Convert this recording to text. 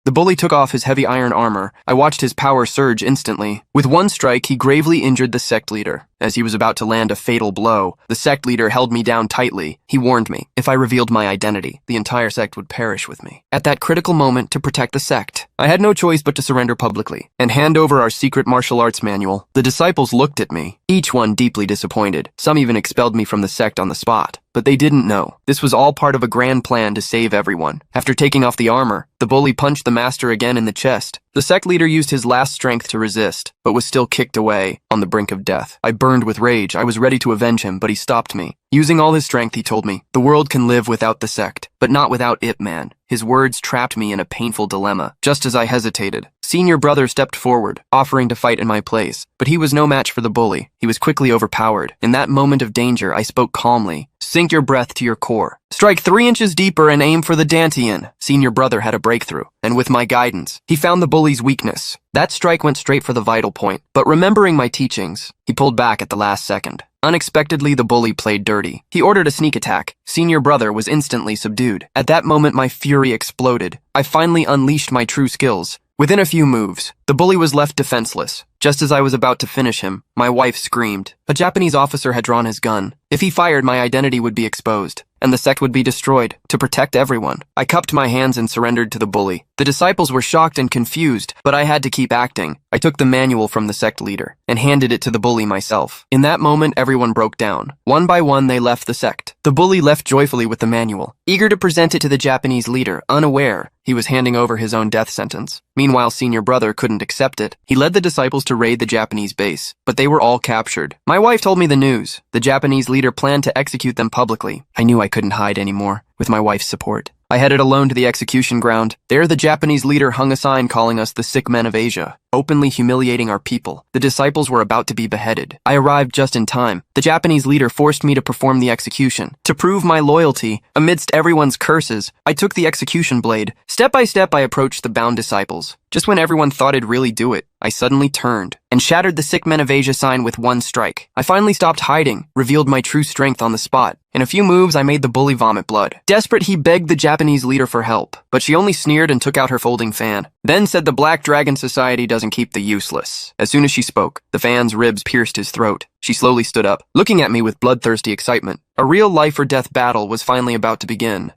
The bully took off his heavy iron armor. I watched his power surge instantly. With one strike, he gravely injured the sect leader. As he was about to land a fatal blow, the sect leader held me down tightly. He warned me, if I revealed my identity, the entire sect would perish with me. At that critical moment, to protect the sect, I had no choice but to surrender publicly and hand over our secret martial arts manual. The disciples looked at me, each one deeply disappointed. Some even expelled me from the sect on the spot. But they didn't know. This was all part of a grand plan to save everyone. After taking off the armor, the bully punched the master again in the chest. The sect leader used his last strength to resist, but was still kicked away, on the brink of death. I burned with rage. I was ready to avenge him, but he stopped me. Using all his strength, he told me, the world can live without the sect, but not without Ip Man. His words trapped me in a painful dilemma. Just as I hesitated, Senior Brother stepped forward, offering to fight in my place. But he was no match for the bully. He was quickly overpowered. In that moment of danger, I spoke calmly. Sink your breath to your core. Strike 3 inches deeper and aim for the Dantian. Senior Brother had a breakthrough, and with my guidance, he found the bully's weakness. That strike went straight for the vital point, but remembering my teachings, he pulled back at the last second. Unexpectedly, the bully played dirty. He ordered a sneak attack. Senior Brother was instantly subdued. At that moment, my fury exploded. I finally unleashed my true skills. Within a few moves, the bully was left defenseless. Just as I was about to finish him, my wife screamed. A Japanese officer had drawn his gun. If he fired, my identity would be exposed, and the sect would be destroyed. To protect everyone, I cupped my hands and surrendered to the bully. The disciples were shocked and confused, but I had to keep acting. I took the manual from the sect leader and handed it to the bully myself. In that moment, everyone broke down. One by one, they left the sect. The bully left joyfully with the manual, eager to present it to the Japanese leader, unaware he was handing over his own death sentence. Meanwhile, Senior Brother couldn't accept it. He led the disciples to raid the Japanese base, but they were all captured. My wife told me the news. The Japanese leader planned to execute them publicly. I knew I couldn't hide anymore, with my wife's support. I headed alone to the execution ground. There, the Japanese leader hung a sign calling us the sick men of Asia, openly humiliating our people. The disciples were about to be beheaded. I arrived just in time. The Japanese leader forced me to perform the execution. To prove my loyalty, amidst everyone's curses, I took the execution blade. Step by step, I approached the bound disciples. Just when everyone thought I'd really do it, I suddenly turned and shattered the sick men of Asia sign with one strike. I finally stopped hiding, revealed my true strength on the spot. In a few moves, I made the bully vomit blood. Desperate, he begged the Japanese leader for help, but she only sneered and took out her folding fan. Then said the Black Dragon Society doesn't keep the useless. As soon as she spoke, the fan's ribs pierced his throat. She slowly stood up, looking at me with bloodthirsty excitement. A real life-or-death battle was finally about to begin.